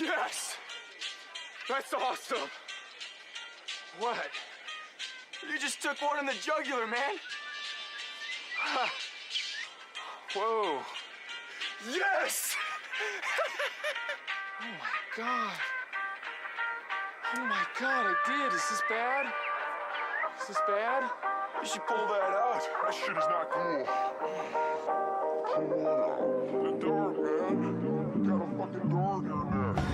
Yes! That's awesome! What? You just took one in the jugular, man! Whoa! Yes! Oh my god! Oh my god, I did! Is this bad? Is this bad? You should pull that out. That shit is not cool. Pull what out? The dart, man. You got a fucking dart in your neck.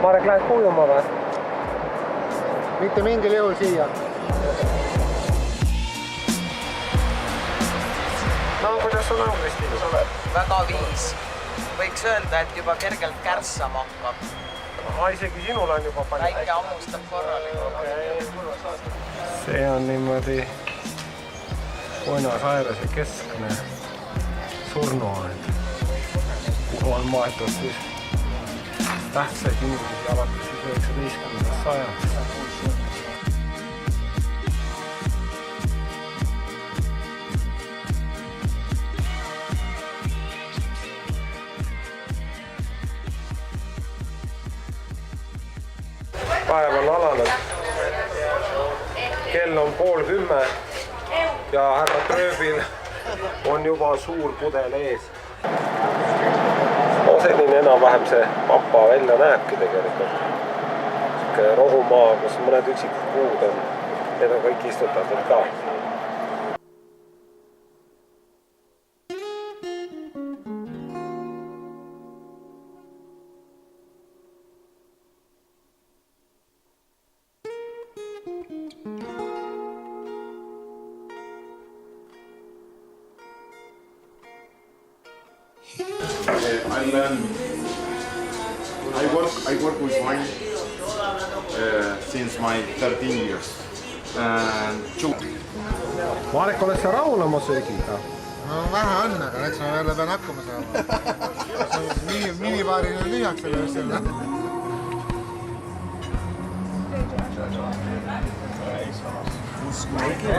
Marek, lähed ujuma või? Mitte mingil juhul siia. No kuidas sul on, Kristiin? Väga viis. Võiks öelda, et juba kergelt kärssama hakkab. Isegi sinul on juba palju väike ammustab korralikult. See on niimoodi Buenos Airese keskne surnuaed, kuhu on maetud siis tähtsaid inimesi alates 19. sajandist. Päev on alanud. Kell on 9:30 ja härra Trööbil on juba suur pudel ees. No selline enam-vähem see papa välja näebki tegelikult. Siuke rohumaa, kus mõned üksikud puud on. Need on kõik istutatud ka. I work with wine since my 13 years. Marek, oled sa rahul oma söögiga? No vähe on, aga eks ma jälle pean hakkama saama. Minibaaril on lühjaks selle üstel. Uskma ikka.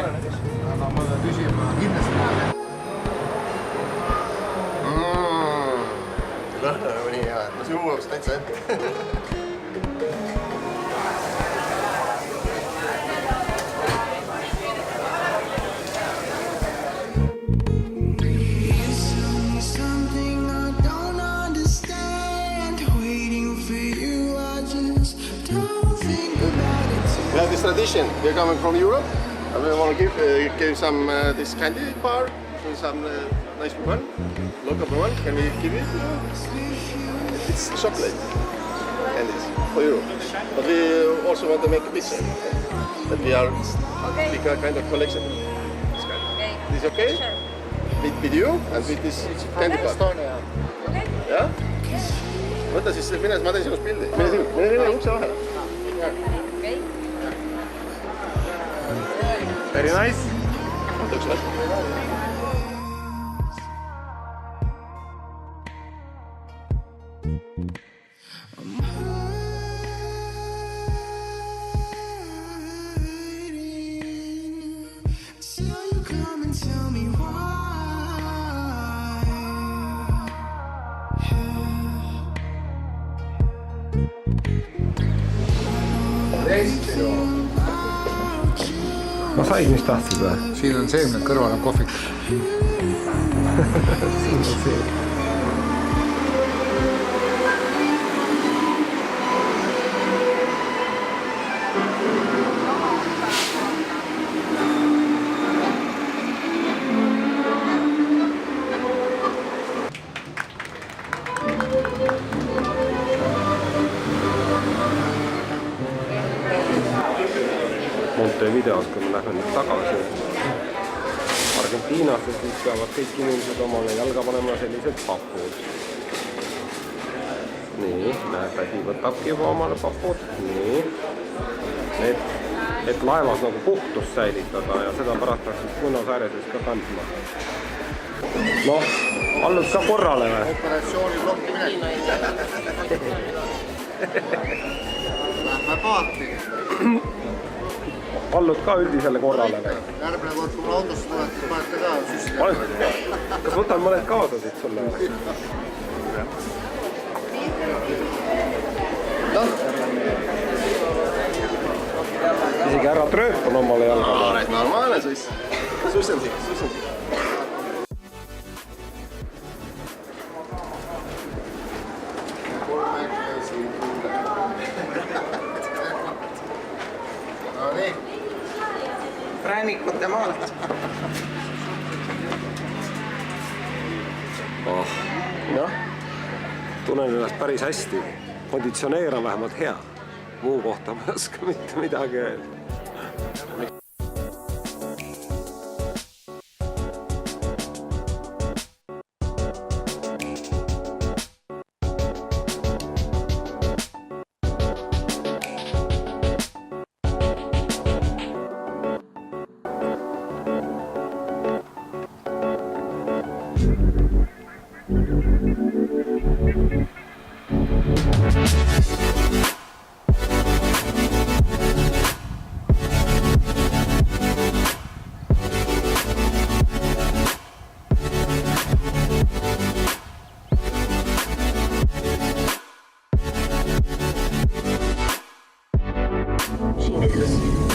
Aga ma pean küsima kindlasti. Lõhna on nii hea, et ma juuaks täitsa ette. We have this tradition. We are coming from Europe, and we want to give some this candy bar to some nice one, local one. Can we give it? It's chocolate candies for Europe, but we also want to make a picture that we are big kind of collection. This kind. Okay. Is it okay? Sure. With you and with this candy bar. Okay. Yeah. Võta siis, mine, ma teen sinust pildi. Mine ukse vahele. Okay. Very nice. Üks vähe. No said, mis tahtsid või? Siin on seemned, kõrval on kohvik. Siin on see. Montevideos, kui me lähme nüüd tagasi Argentiinasse, siis peavad kõik inimesed omale jalga panema sellised papud. Nii, näed, tädi võtabki juba omale papud. Nii. Et laevas nagu puhtust säilitada ja seda pärast peaks Buenos Aireses ka kandma. Noh, allud ka korrale või? Operatsiooni plokki midagi. Lähme paati. Allud ka üldisele korrale või? Järgmine kord, kui mul autosse tulete, panete ka süsti. Kas võtan mõned kaasa siit sulle? Isegi ära trööp on omale jalga. Normaalne siis. Sussendid. No nii. Räänikute maalt. Jah, tunnen ennast päris hästi. Konditsioneer on vähemalt hea. Muu kohta ma ei oska mitte midagi öelda.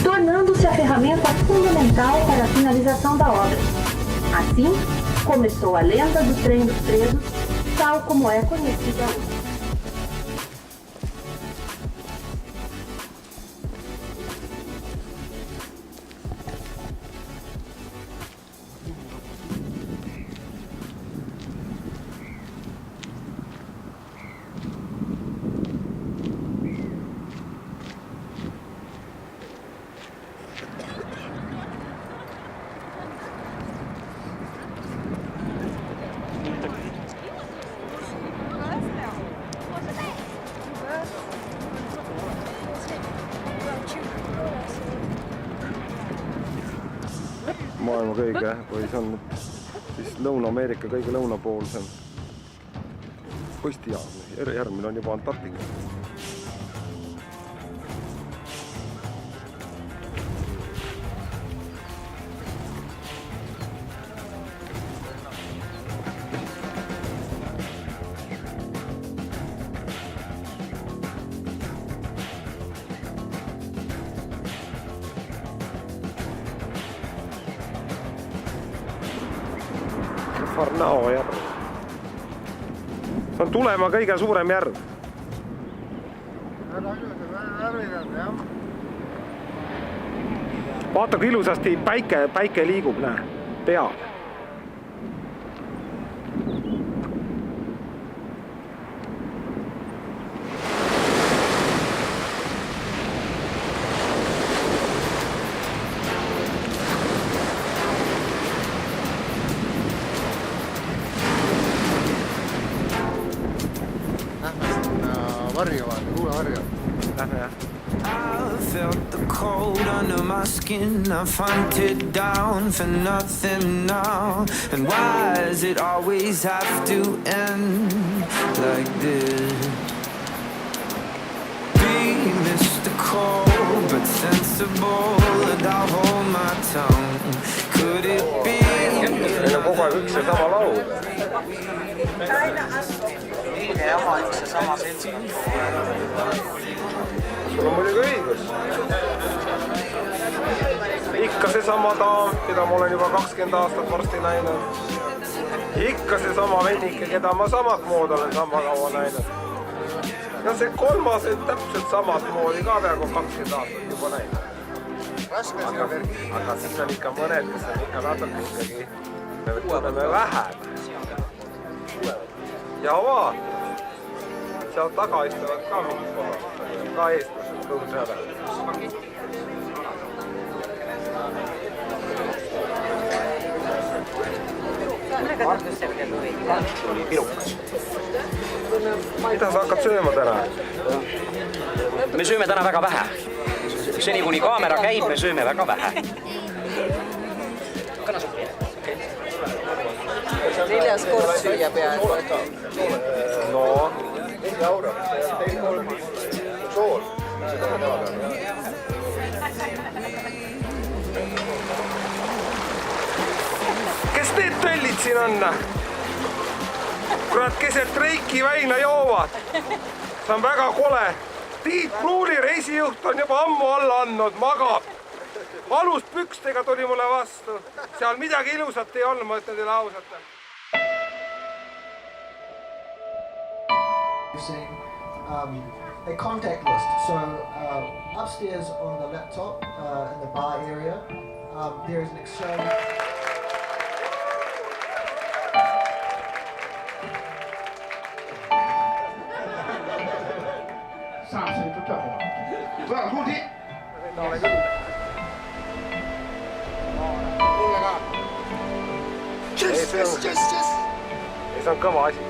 tornando-se a ferramenta fundamental para a finalização da obra. Assim, começou a lenda do trem dos presos, tal como é conhecida hoje. Maailma kõige, või see on siis Lõuna-Ameerika kõige lõunapoolsem postijaam. Järgmine on juba Antarktika. Farnao järv. See on Tulemaa kõige suurem järv. Vaata, kui ilusasti päike liigub, näe, peal. Varju vaata, kuule varju. Lähme jah. I felt the cold under my skin. I've hunted down for nothing now. And why does it always have to end like this? Be mystical but sensible, and I'll hold my tongue. Could it be? Meil on kogu aeg üks ja sama laul. Eile jama üks ja sama seltskond. Sul on muidugi õigus. Ikka see sama daam, keda ma olen juba 20 aastat varsti näinud. Ikka see sama vennike, keda ma samat mood olen sama kaua näinud. Ja see kolmas on täpselt samat moodi ka peaaegu 20 aastat juba näinud. Aga siis on ikka mõned, kes on ikka natuke ikkagi, me tunneme vähem. Ja vaata, seal taga istuvad ka mingid kohad, ka eestlased, kõhuseale. Mida sa hakkad sööma täna? Me sööme täna väga vähe. Seni kuni kaamera käib, me sööme väga vähe. samas kord süüa peaaegu. no 4 euro, teil 3 sool. Seda on teada. kes need töllid siin on? Kurat, keset Reiki väina joovad. See on väga kole. Tiit Pruuli reisijuht on juba ammu alla andnud, magab. Aluspükstega tuli mulle vastu. Seal midagi ilusat ei olnud, ma ütlen teile ausalt. A contact list. So upstairs on the laptop in the bar area, there is an exchange. See on kõva asi.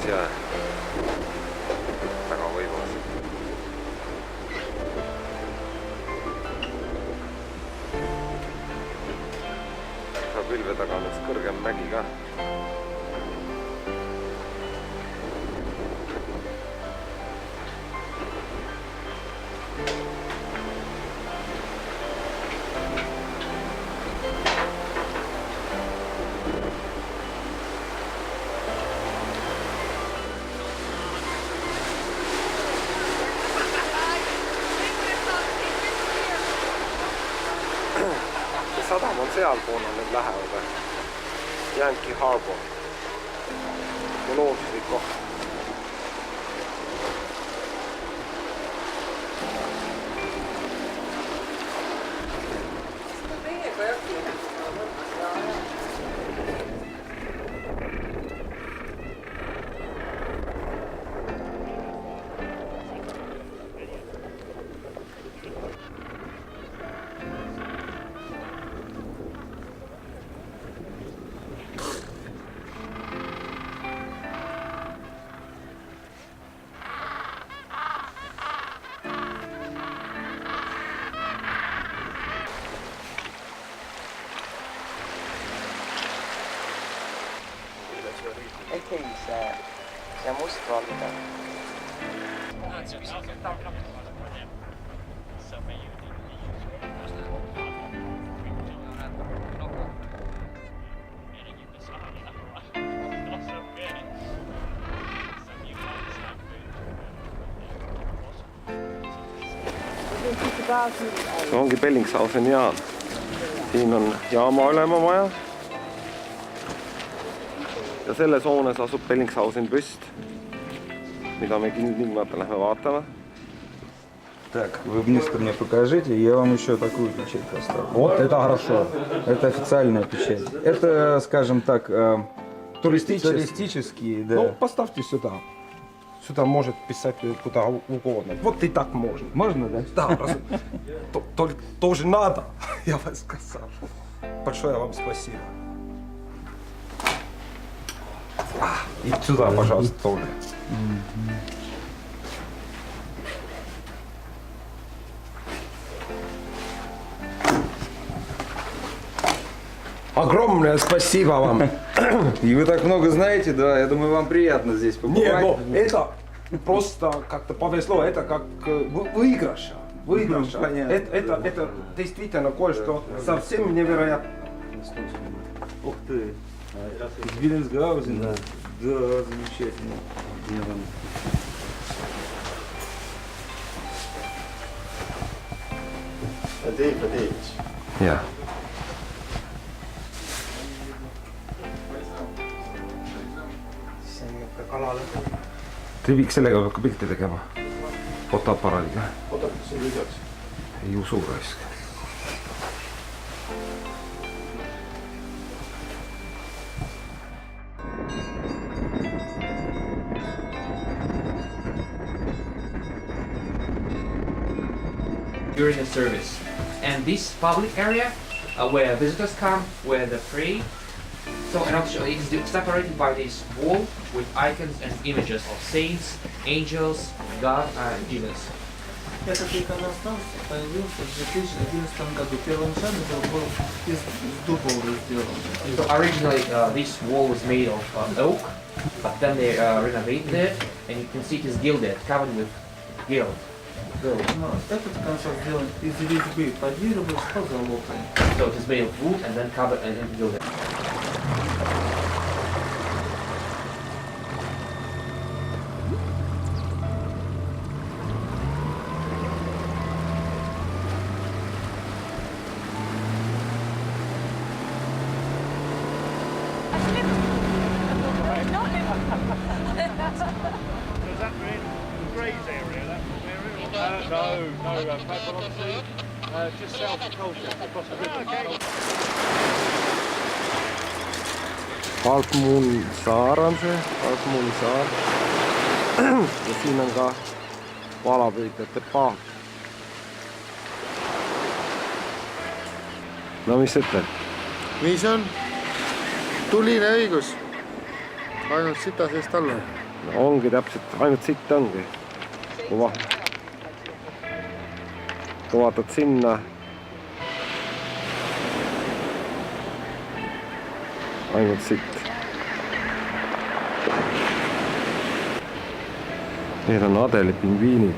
Jää. Väga võimas. Seal pilve taga on üks kõrgem mägi ka. Sadam on sealpool, nüüd lähevad Yankee Harbor. Looduslik koht. ei, see mustvalge. See ongi Bellingshausen jaam. Siin on jaama ülema maja. Ja selles hoones asub Bellingshausen püst, mida me kindlasti lähme vaatama. Так, вы вниз-то мне покажите, я вам еще такую печать поставлю. Вот это хорошо. Это официальная печать. Это, скажем так, Туристические. туристические, да. Ну, поставьте сюда. Сюда может писать куда угодно. Вот и так можно. Можно, да? Да, только тоже надо, я вам сказал. Большое вам спасибо. И сюда, пожалуйста, тоже. Огромное спасибо вам. И вы так много знаете, да, я думаю, вам приятно здесь побывать. Не, ну это просто как-то повезло, это как выигрыш. Понятно. Это действительно кое-что совсем невероятно. Ух ты. Из Виленсгаузена? Да. Да, замечательно. Jah. See on niisugune kalalõhn. Te viiks sellega hakka pilti tegema. Fotoaparaadiga. Oodake, see videoks. Ei usu raisk. During the service. And this public area where visitors come, where they pray. So, and also it is separated by this wall with icons and images of saints, angels, God and Jesus. Этот иконостас появился в 2011 году. Первоначально это был из дуба сделан. So originally this wall was made of oak, but then they renovated it, and you can see it is gilded, covered with gilt. Но этот концерт сделан из резьбы по дереву с позолотой. So it is made of wood and then covered and gilded. Half Moon saar on see, Half Mooni saar. Ja siin on ka valapüüdjate paak. No mis ütled? Nii see on. Tuline õigus. Ainult sita seest alla. No ongi täpselt, ainult sitt ongi. Kui vaatad sinna. Ainult sitt. Need on Adeli pingviinid.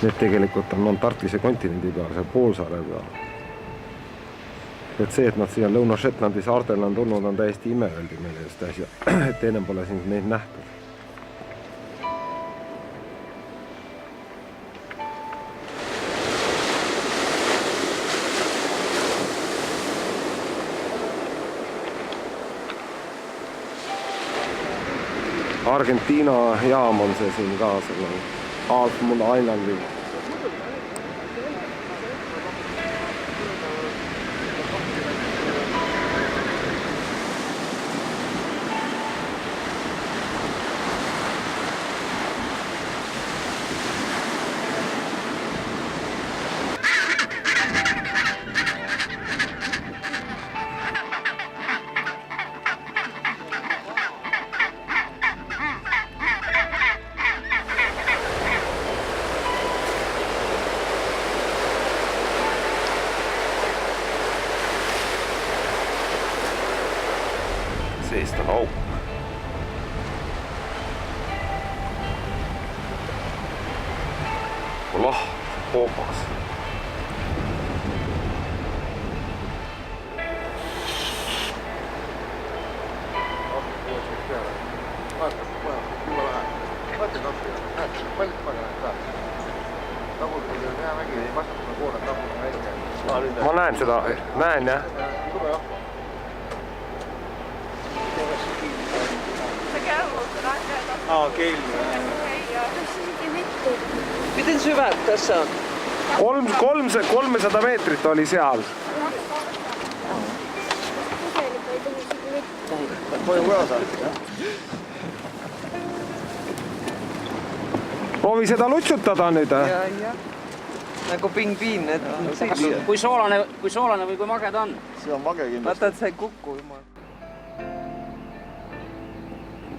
Need tegelikult on Antarktise kontinendi peal, see poolsaare peal. Et see, et nad siia Lõuna-Shetlandi saartel on tulnud, on täiesti ime öeldi meile just asja. Et ennem pole siin neid nähtud. Argentiina jaam on see siin ka, selle Half Moon Islandi. Seest on auk. fookus. Ma näen seda, näen jah. Miten syvät tässä on? 300 meetrit oli seal. Proovi seda lutsutada nüüd. Nagu pingviin, et Kui soolane või kui mage ta on? See on mage kindlasti. vaata, et sa ei kuku.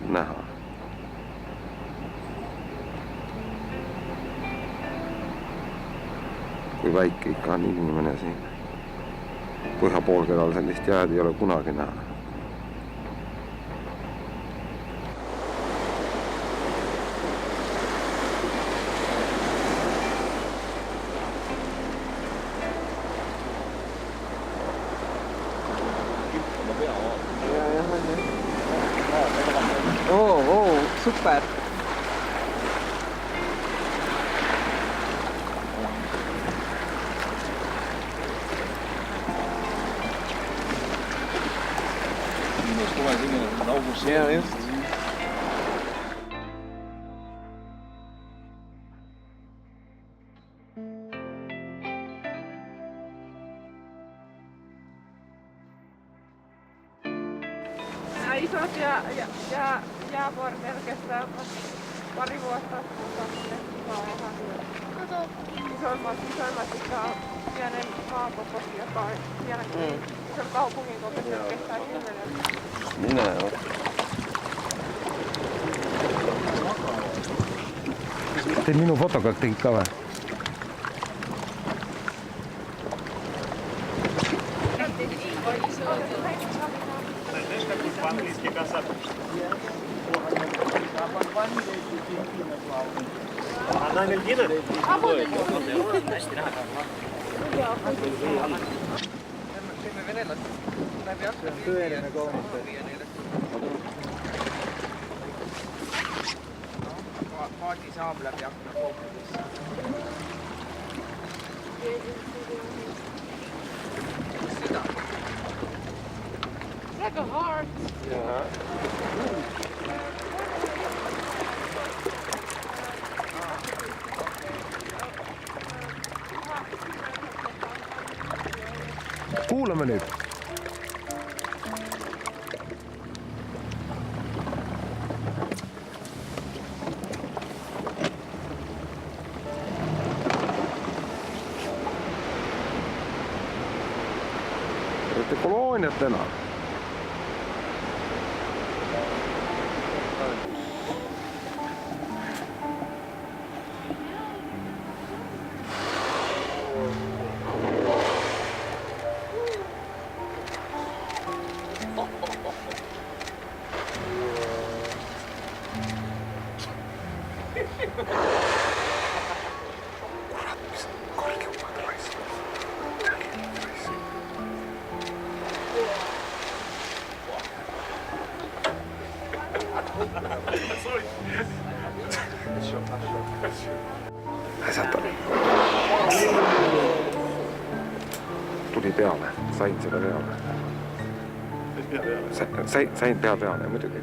Näha. Kui väike ikka on inimene siin. Põhjapoolkedal sellist jääd ei ole kunagi näha. Super. Ja, just. Isot jäävuoret kestää pari vuotta, mutta ne saa ihan isoimmat saa pienen maakokoisia tai pienen ison kaupungin kokoisia kestää 10. Minä joo. Teet minu fotoga tegid ka või? Tõeline kaunis. Paati saab läbi akna koopidesse. Süda. Like a heart. Kuulame nüüd. Olette kolooniatena. Tuli peale, sain seda peale. Sain pea peale, muidugi.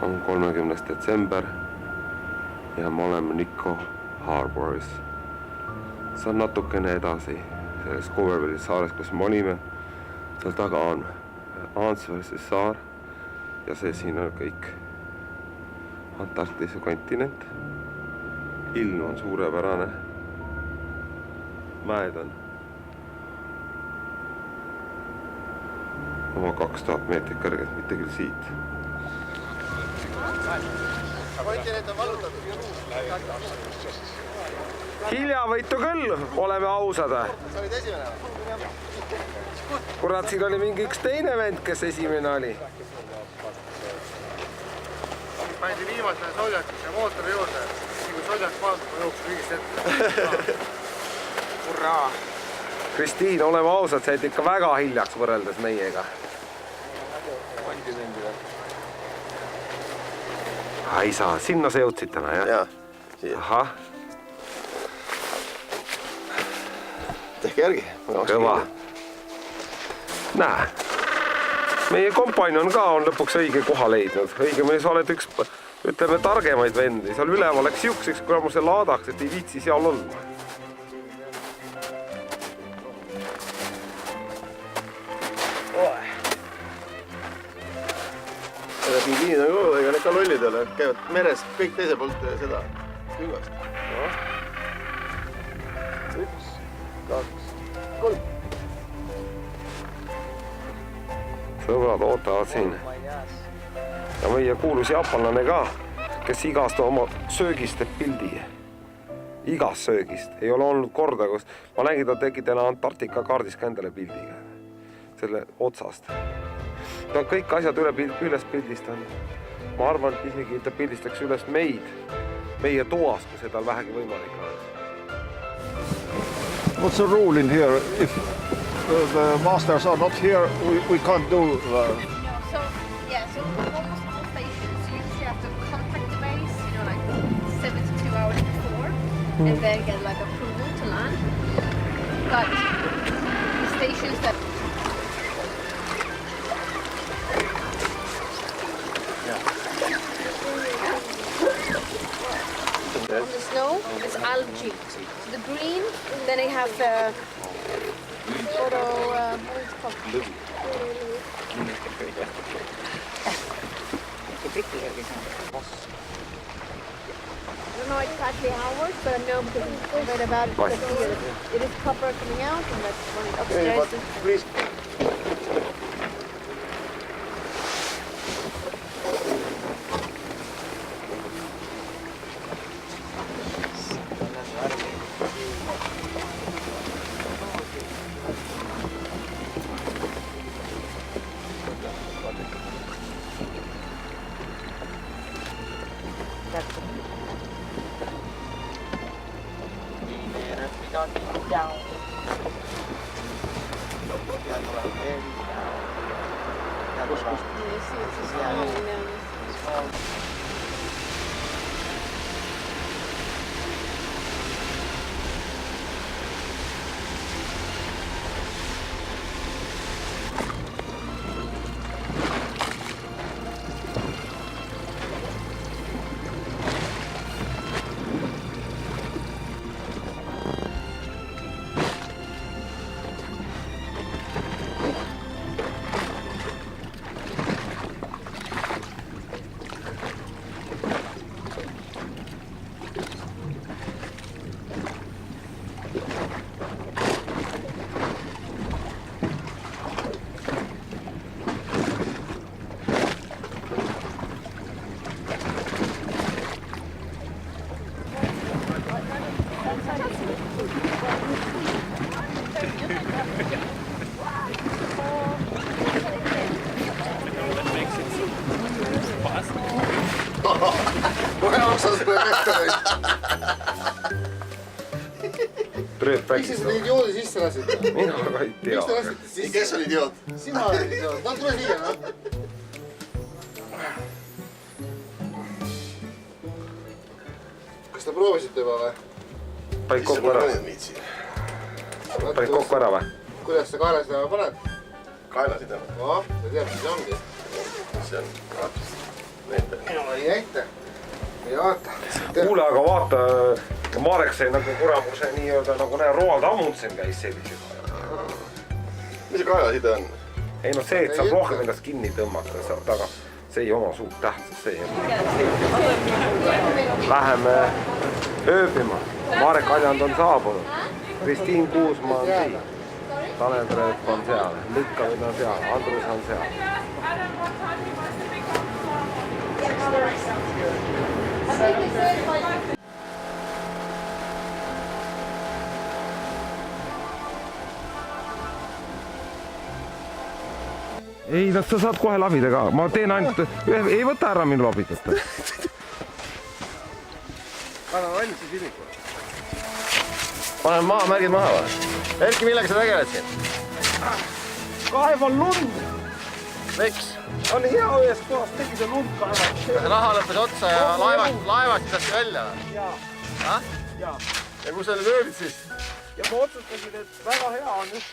on 30. detsember ja me oleme Nikko Harbouris. See on natukene edasi selles Coovervilli saares, kus me olime. Seal taga on Ansversi saar ja see siin on kõik Antarktise kontinent. Ilm on suurepärane. Mäed on oma 2000 meetrit kõrgelt, mitte küll siit. Kontinent on vallutatud. Hiljavõitu küll, oleme ausad. Sa olid esimene. Kurat, siin oli mingi üks teine vend, kes esimene oli. Pandi viimasele soljaks ja mootori juurde. Kui soljaks maandub, ma jooksin riigist ette. Hurraa! Kristiin, oleme ausad, sa jäid ikka väga hiljaks võrreldes meiega. Ei saa, sinna sa jõudsid täna, jah? Jaa, siia. Ahah. Tehke järgi. Kõva. Näe, meie kompanjon ka on lõpuks õige koha leidnud. Õigemini sa oled üks, ütleme, targemaid vendi. Seal üleval läks jukseks, kui ma see laadaks, et ei viitsi seal olla. Pingviinid on kogu, ega need ka lollid ole, käivad meres kõik teise poolt seda külvast. 1, 2, 3. Sõbrad ootavad siin. Ja meie kuulus jaapanlane ka, kes igast oma söögist teeb pildi. Igast söögist. Ei ole olnud korda, kus ma nägin, ta tegi täna Antarktika kaardis ka endale pildiga. Selle otsast. Ta on kõik asjad üles pildistanud. Ma arvan, et isegi ta pildistaks üles meid, meie toas, kui seda vähegi võimalik on. What's the rule in here? If the masters are not here, we can't do... So almost all stations, you usually have to contact the base, 72 hours before, and then get approval to land. But the stations that... On the snow, it's algae. So the green, then they have the photo, what is it called? I don't know exactly how it works, but I know because I read about it. It is copper coming out, and that's when it upstairs. Please. Miks sa seda idioodi sisse lasid? Mina ka ei tea. Miks te lasite sisse? Kes on idioot? Sina oled idioot. No tule siia, noh. Kas te proovisite juba või? Paid kokku ära. Paid kokku ära või? Kuidas sa kaela seda paned? Kaela seda? No, sa tead, mis see ongi. See on Ei ette. Ei vaata. Kuule, aga vaata, Marek sai nagu kuramuse nii-öelda nagu näe, Roald Amundsen käis sellisega. Mis see kaelaside on? Ei no see, et saab rohkem endast kinni tõmmata, saab taga. See ei oma suurt tähtsust, see ei oma. Läheme ööbima. Marek Aljand on saabunud. Kristiin Kuusmaa on siin. Tanel Treep on seal. Lükkamid on seal. Andrus on seal. Ei, no sa saad kohe labida ka. Ma teen ainult... Ei võta ära minu labidat. Anna valmis siis ilmiku. Panen märgid maha või? Erki, millega sa tegeled siin? Kaevan lund! Miks? On hea ühes kohas, tegi see lund kaevan. Raha lõppes otsa ja laevast lasti välja või? Jaa. Ja kus sa nüüd ööbid siis? Ja ma otsustasin, et väga hea on just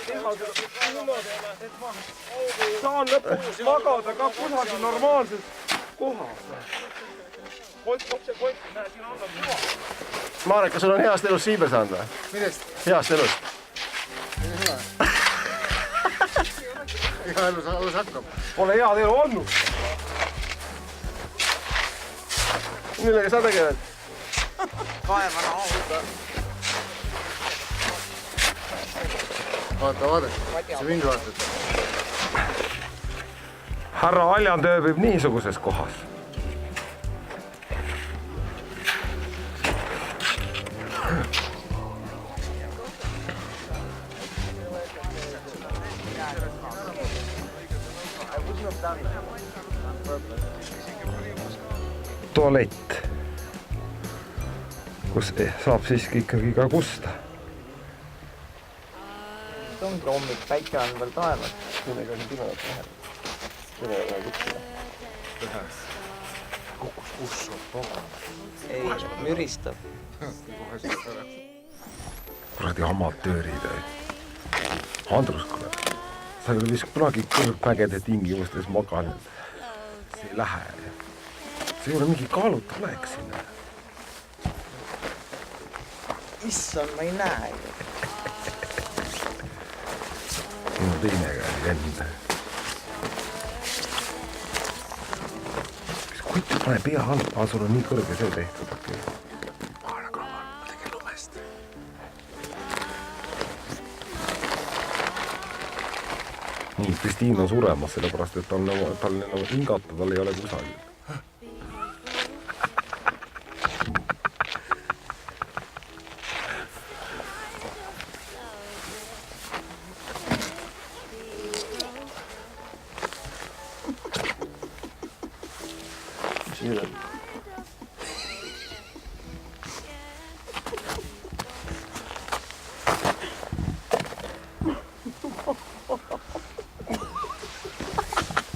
teha seda niimoodi, et ma saan lõpuks magada ka kusagil normaalses kohas. Kott, näe, siin on kuva. Marek, kas sul on heast elust siiber saanud või? Millest? Heast elust. Ei ole. Iga elus alles hakkab. Pole head elu olnud. Millega sa tegeled? Kaevana auga. Vaata. See mind vaatab. Härra Aljand ööbib niisuguses kohas. Tualett, kus saab siiski ikkagi ka kusta. Ongi hommik, päike on veel taevas. Millega siin pimedat läheb? Pimedat kutsida. Kukkus kussu, toga. Ei, müristab. Kuradi amatöörid. Andrus, kurat. Sa ei ole vist kunagi kõrgmägede tingimustes maganud. See ei lähe. See ei ole mingi kaalut olek sinna. Issand, ma ei näe ju. Minu teine käi enda. Mis kutti pane pea alla, sul on nii kõrge see tehtud. Vaana kaval, ma tegin lumest. Nii, Kristiin on suremas, sellepärast, et tal hingata, tal ei ole kusagil.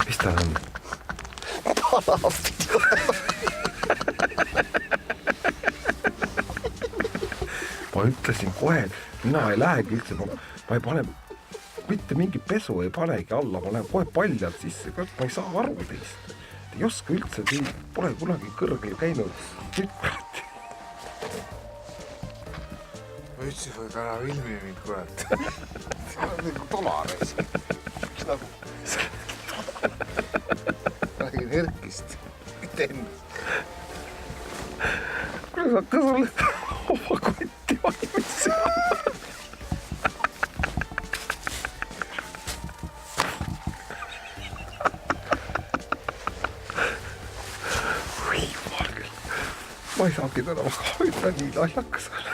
Mis tal on? Ma ütlesin kohe, mina ei lähegi üldse, ma ei pane, mitte mingi pesu ei panegi alla, ma lähen kohe paljalt sisse, ma ei saa aru teist. Te ei oska üldse, te pole kunagi kõrgel käinud. Ma ütlesin, et ära ilmi mind, kurat. See on nagu tomareis. Räägin Erkist, mitte ennast. Kuidas hakka sulle oma kotti valmis? Ma ei saagi täna hoida nii naljakas olla.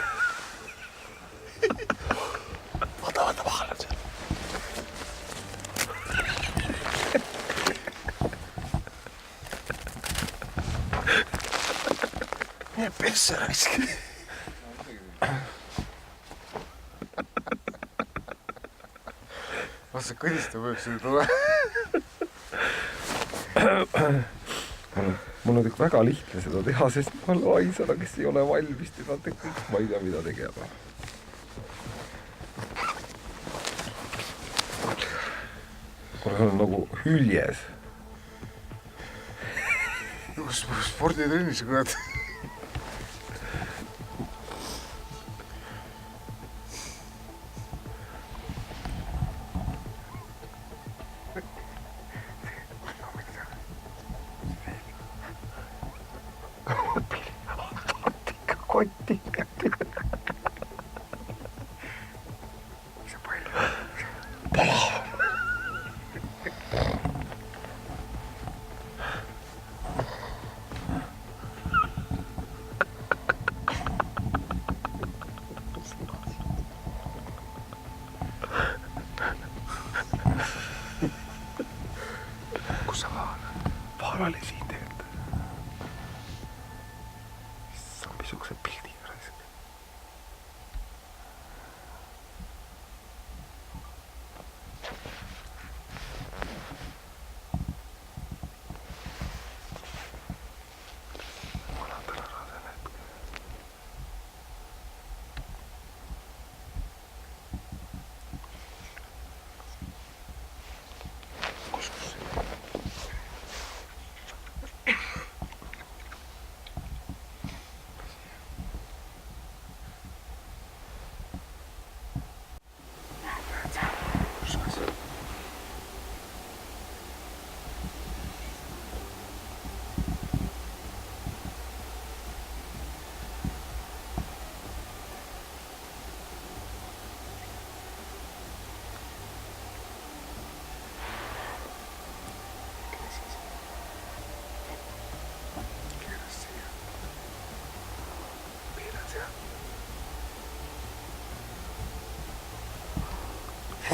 Vaata, vahel on seal. Mine pesse raisk. Vast see kõdista võiks ju tule. Mul on väga lihtne seda teha, sest ma olen ainsana, kes ei ole valmis teda kõik, ma ei tea, mida tegema. Kuule, see on nagu hüljes. Sporditrennis, kurat. Kotti. Kus sa vaaralisi teed? See on pisukese pildi juures.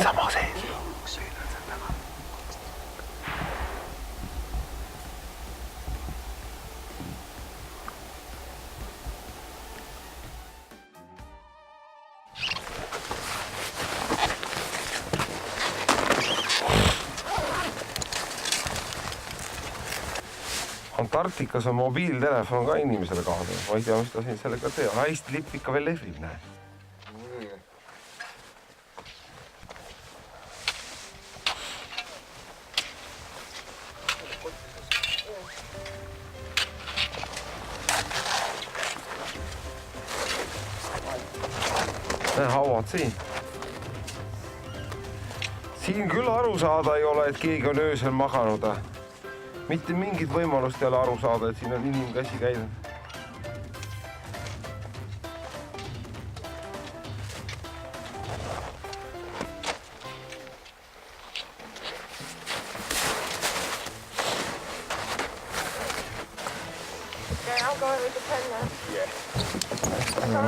Sama sees. Antarktikas on mobiiltelefon ka inimesele kaasa. Ma ei tea, mis ta siin sellega teha. Hästi lipp ikka veel lehvib, näe. Hauad siin. Siin küll aru saada ei ole, et keegi on öösel maganud. Mitte mingit võimalust ei ole aru saada, et siin on inimkäsi käinud. Okay, I'll go with the pen now.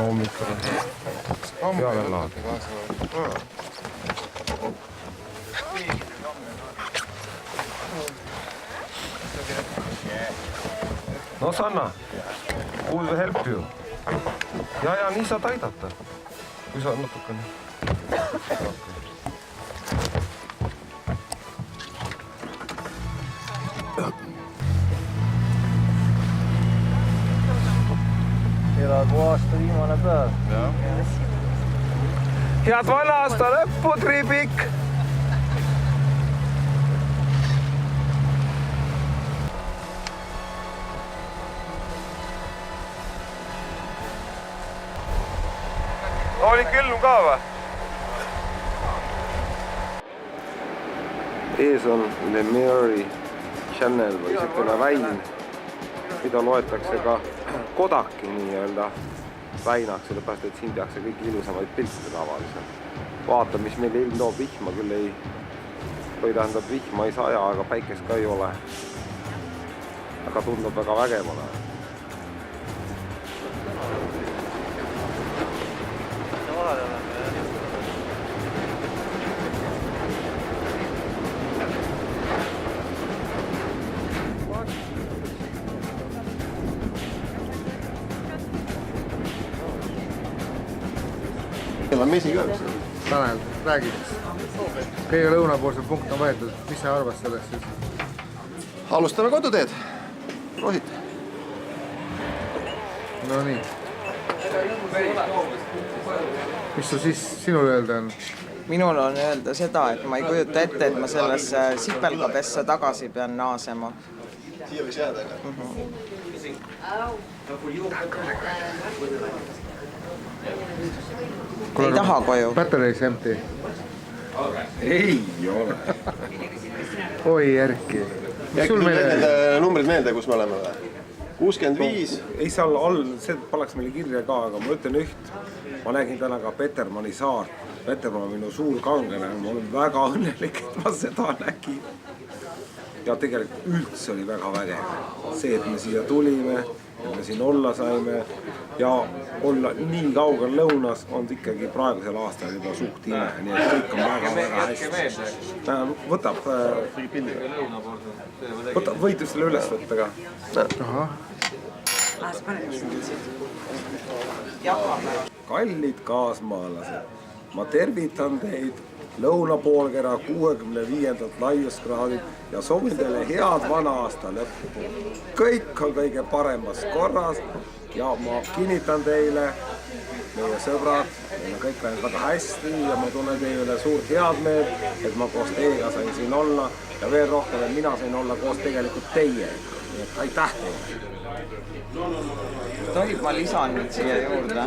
Hommikul peale laad. No Sanna, who will help you? Ja, nii saad aidata, kui sa natukene. Elagu aasta viimane päev. Head vana aasta lõppu, Tribik! Oli külm ka või? Ees on Le Mary Channel või siukene väin, mida loetakse ka Kodaki nii-öelda väinaks, sellepärast, et siin tehakse kõiki ilusamaid pilte tavaliselt. Vaata, mis meil ilm toob, vihma küll ei, või tähendab vihma ei saja, aga päikest ka ei ole. Aga tundub väga vägevale. Meil on mesi ka üks. Tanel, räägi. Kõige lõunapoolse punkt on võetud. Mis sa arvad sellest siis? Alustame koduteed. Rosit. No nii. Mis sul siis sinul öelda on? Minul on öelda seda, et ma ei kujuta ette, et ma sellesse sipelgapesse tagasi pean naasema. Siia võiks jääda, aga... Ei taha koju. Battery is empty. Ei ole. Oi, Erki. Sul meelde numbrid meelde, kus me oleme või? 65. Ei seal all, see palaks meile kirja ka, aga ma ütlen üht. Ma nägin täna ka Petermanni saart. Petermann on minu suur kangelane. Ma olen väga õnnelik, et ma seda nägin. Ja tegelikult üldse oli väga vägev. See, et me siia tulime, et me siin olla saime ja olla nii kaugel lõunas on ikkagi praegusel aastal juba suht ime. Nii et kõik on väga hästi. Võtab võitu selle üles võtta ka. Kallid kaasmaalased, ma tervitan teid lõunapoolkera 65. laiuskraadid ja soovin teile head vana aasta lõppu. Kõik on kõige paremas korras ja ma kinnitan teile, meie sõbrad, meil on kõik läinud väga hästi ja ma tunnen teie üle suurt head meelt, et ma koos teiega sain siin olla ja veel rohkem, et mina sain olla koos tegelikult teie. Nii et aitäh teile! Tohib ma lisan nüüd siia juurde.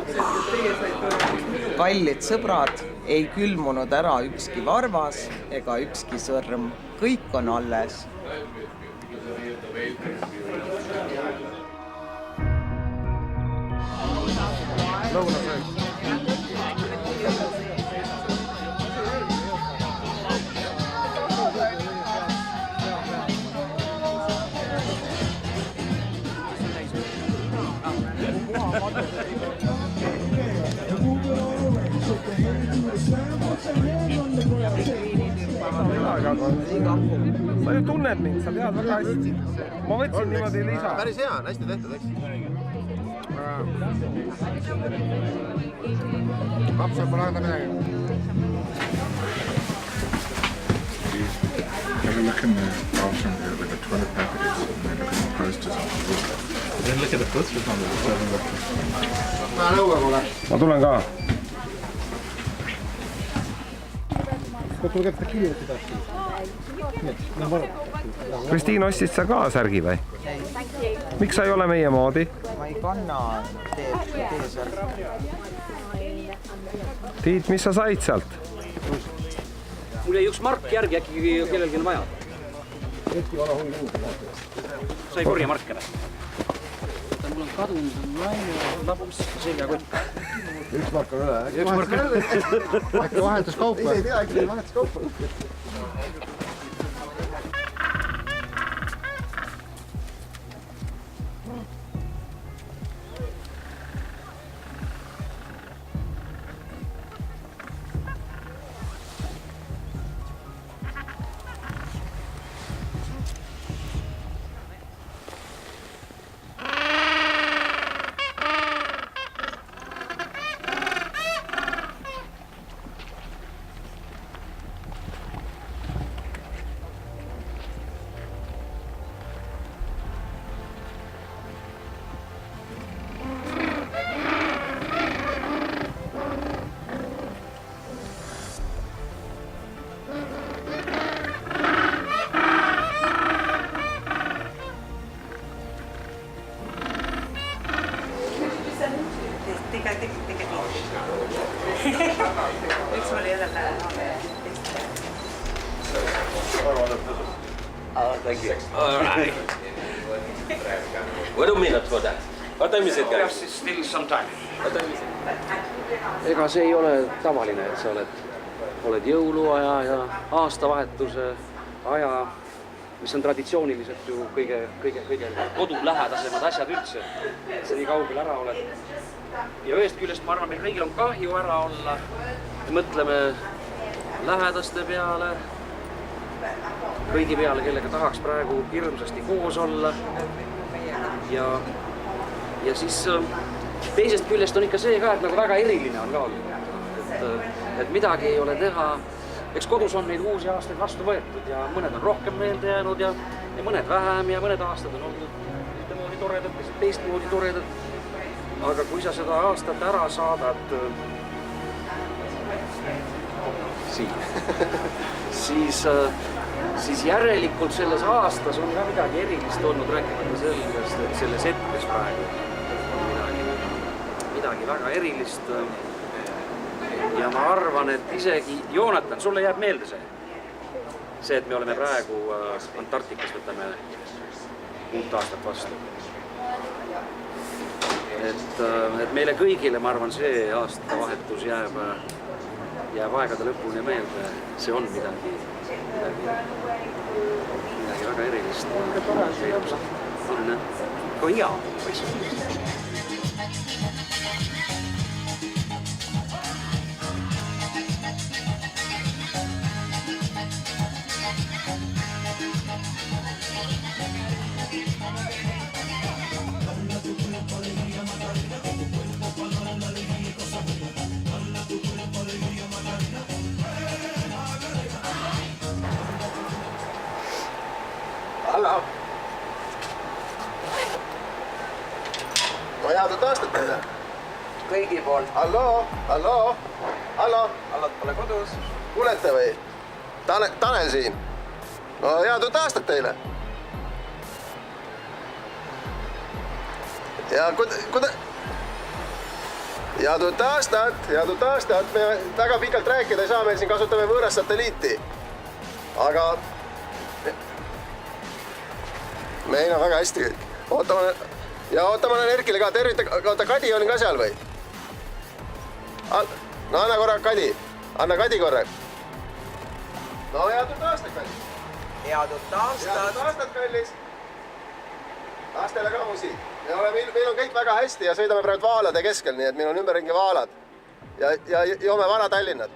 Kallid sõbrad, ei külmunud ära ükski varvas ega ükski sõrm. Kõik on alles. Sa ju tunned mind, sa tead väga hästi. Ma võtsin niimoodi lisa. Päris hea, on hästi tehtud, eks? Laps on parada midagi. Have a look in the bathroom here with the toilet packages and then look at the posters on the wall. Then look at the posters on the wall. Ma tulen ka. Kristiin, ostsid sa ka särgi või? Miks sa ei ole meie moodi? Ma ei kanna T-särgi. Tiit, mis sa said sealt? Mul jäi üks mark järgi, äkki kellelgi on vaja. Sa ei korja marke või? Mul on kadunud, laps seljakott. Üks mark on üle. Üks mark on üle. Äkki vahetus kaupa? Ei tea, äkki vahetus kaupa. Thank you. All right. What a minute for that. What time is it, guys? Still some time. What time is it? Ega see ei ole tavaline, et sa oled jõuluaja ja aastavahetuse aja, mis on traditsiooniliselt ju kõige kodulähedasemad asjad üldse. Sa nii kaugel ära oled. Ja ühest küljest ma arvan, meil kõigil on kahju ära olla. Me mõtleme lähedaste peale, kõigi peale, kellega tahaks praegu hirmsasti koos olla. Ja siis teisest küljest on ikka see ka, et nagu väga eriline on ka olnud. Et midagi ei ole teha. Eks kodus on neid uusi aastaid vastu võetud ja mõned on rohkem meelde jäänud ja mõned vähem ja mõned aastad on olnud ühtemoodi toredad, teistmoodi toredad. Aga kui sa seda aastat ära saadad siis järelikult selles aastas on ka midagi erilist olnud, rääkimata sellest, et selles hetkes praegu midagi väga erilist. Ja ma arvan, et isegi, Joonatan, sulle jääb meelde see, et me oleme praegu Antarktikas, võtame uut aastat vastu. Et meile kõigile, ma arvan, see aastavahetus jääb aegade lõpuni meelde. See on midagi väga erilist. On ka hea. Hallo. No head aastat teile. Kõigi poolt. Hallo. Allad pole kodus. Kuulete või? Tanel siin. No head aastat teile. Ja head aastat. Me väga pikalt rääkida ei saa, meil siin kasutame võõrast satelliiti. Aga meil on väga hästi kõik. Ootame Erkile ka. Tervita, Kadi on ka seal või? No anna korra Kadi. Anna Kadi korra. No head aastat, kallis. Head aastat, kallis. Lastele ka musi. Meil on kõik väga hästi ja sõidame praegu Vaalade keskel, nii et meil on ümberringi Vaalad. Ja joome vana Tallinnat.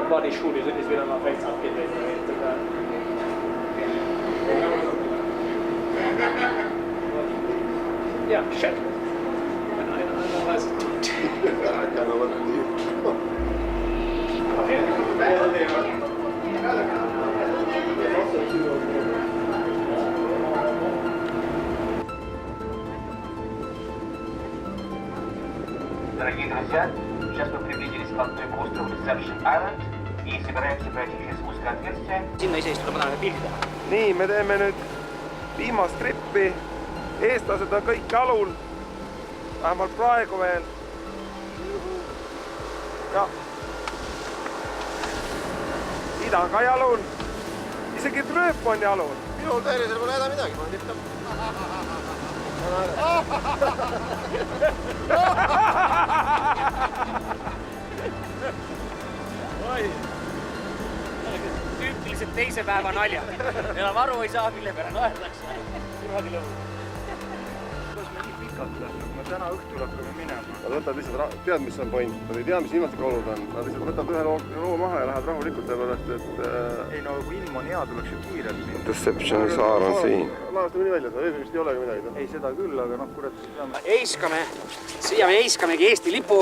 Var det skjordet så det spelar man faktiskt alltid lite där. Ja, själv. Дорогие друзья, сейчас мы приблизились вплотную к острову Deception Island и собираемся пройти через узкое отверстие. Sinna ise istuda, ma tahan pildi teha. Nii, me teeme nüüd viimast trippi. Eestlased on kõik jalul. Vähemalt praegu veel. Ja. Ida on ka jalul. Isegi Trööp on jalul. Minul tervisel pole häda midagi, ma tippab. Oi. Tüüpiliselt teise päeva naljad. Enam aru ei saa, mille peale naerdakse. Kuradi lõbu. Kuidas me nii pikalt lähme, kui me täna õhtul hakkame minema? Nad võtavad lihtsalt, tead mis on point? Nad ei tea, mis ilmastikuolud on. Nad lihtsalt võtavad ühe loo maha ja lähevad rahulikult, sellepärast, et... Ei no, kui ilm on hea, tuleks ju kiirelt minna. Deceptioni saar on siin. Laastame nii välja, seda vist ei olegi midagi. Ei, seda küll, aga noh, kurat, peame... Eiskame, siia me eiskamegi Eesti lipu.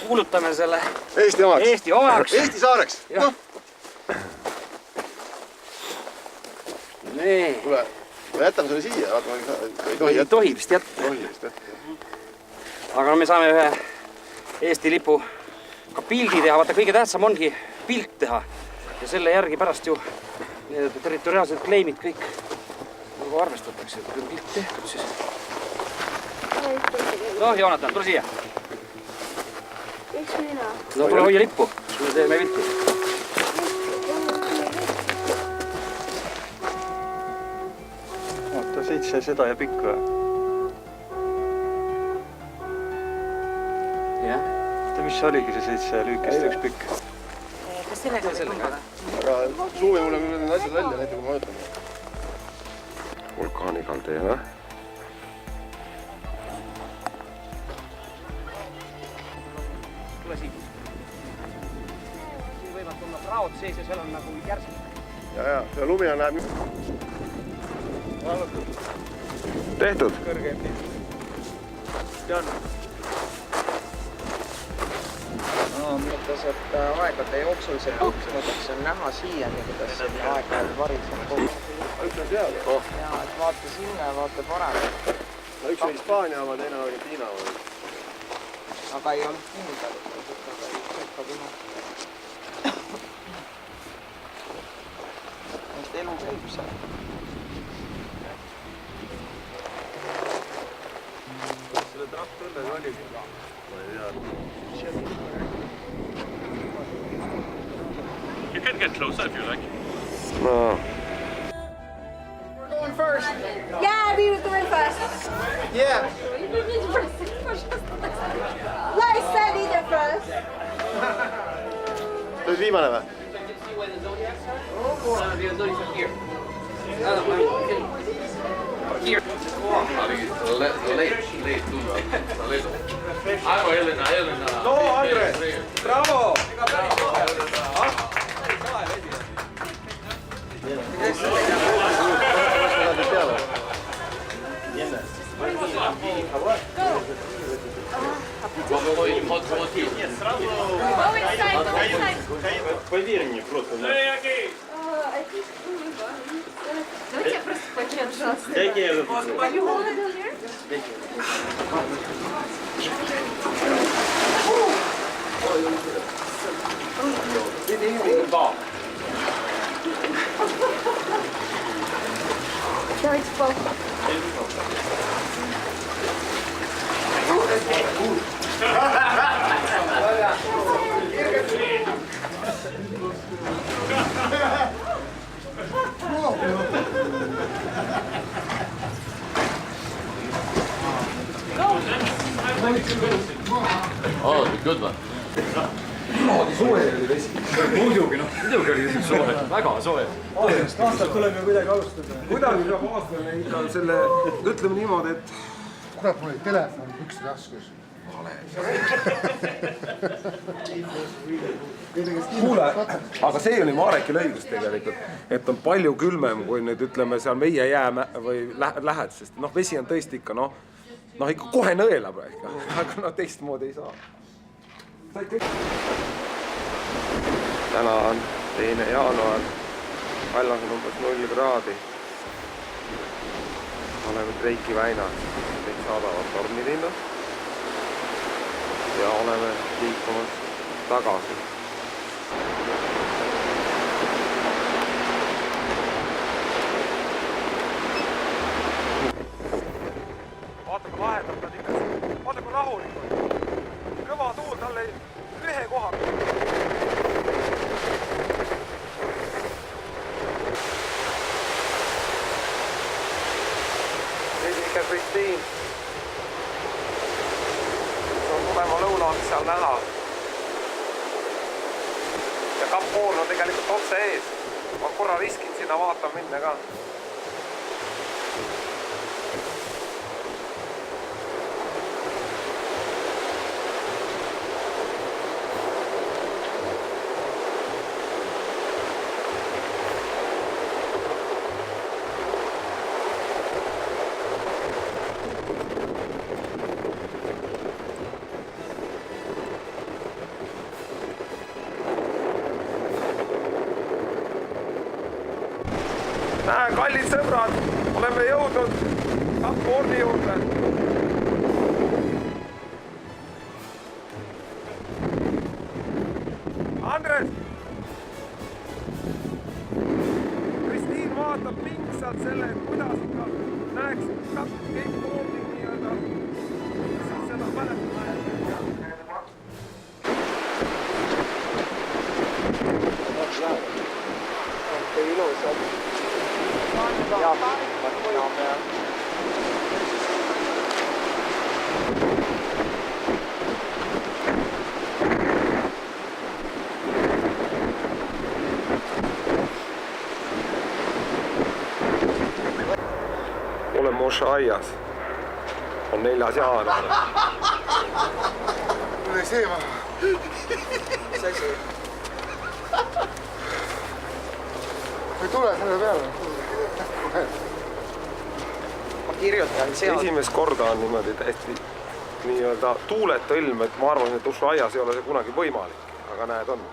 Kuulutame selle Eesti omaks. Eesti omaks. Eesti saareks. Nee. Kuule, me jätame selle siia. Ei tohi vist jätta. Aga me saame ühe Eesti lipu ka pildi teha. Vaata, kõige tähtsam ongi pilt teha. Ja selle järgi pärast ju territoriaalsed kleimid kõik arvestatakse. Kui on pilt tehtud, siis... No, Joonatan, tule siia. Miks mina? No, tule hoia lippu. Me teeme pilti. Oota, 7 seda ja pikk või? Jah. Mis oligi see 7 lüükest üks pikk? Kas sellega? Aga suuvi mulle küll need asjad välja, näite kui ma mõtlen. Vulkaanikaldee, jah? Tule siit. Siin võivad tulla praod sees ja seal on nagu järsik. Ja lumi on läheb... Tehtud? Kõrgem nii. Tean. Mõttes, et aegade jooksul see tõksmõtteks on näha siiani, kuidas see aeg variseb kogu. Üks on seal. Ja, et vaata sinna ja vaata parem. Üks on Hispaania oma, teine on Argentiina oma. aga ei olnud kuulda. Et elu käib seal. Selle traktorlega oli ka. Ma ei tea. You can get closer if you like. No. We're going first. Yeah, we were going first. Yeah. Why is Sally there first? Nüüd viimane või? The zodiacs are here. Here. No, Andres! Bravo! Поверь мне, просто. Давайте я просто почем, пожалуйста. Дайте я его. You hold it here? Давайте пол. Oh, good one. Niimoodi soe oli vesi. Muidugi oli soe, väga soe. Aastalt tuleb ju kuidagi alustada. Kuidagi peab aastane ikka selle, ütleme niimoodi, et... Kurat, mul oli telefon pükse taskus. Kuule, aga see oli Marekil õigus tegelikult, et on palju külmem, kui nüüd ütleme seal meie jää või lähed, sest noh, vesi on tõesti ikka ikka kohe nõelab, aga teistmoodi ei saa. Täna on 2. jaanuar, väljas on umbes 0 kraadi. Oleme Treiki väinas, kõik saadavad tornilinnas ja oleme liikumas tagasi. Vaata, kui lahedalt nad ikka, vaata kui rahulikult. Kõva tuul talle ühe koha. Veidike Kristiin. See on tulema lõunaaks seal näha. Ja Kapoor on tegelikult otse ees. Ma korra riskin sinna vaatan minna ka. Kallid sõbrad, oleme jõudnud Kapoorni juurde. Andres! Kristiin vaatab pingsalt selle, kuidas ikka näeks Kapoorni nii-öelda. Seda mäletama. On ilusad. Ja, olen Moshe aias. On 4. jaanuar. Tule see ma. Mis asi? Või tule selle peale. Ma kirjutan seal. Esimest korda on niimoodi täiesti nii-öelda tuuleta ilm, et ma arvan, et Ussu aias ei ole see kunagi võimalik, aga näed on.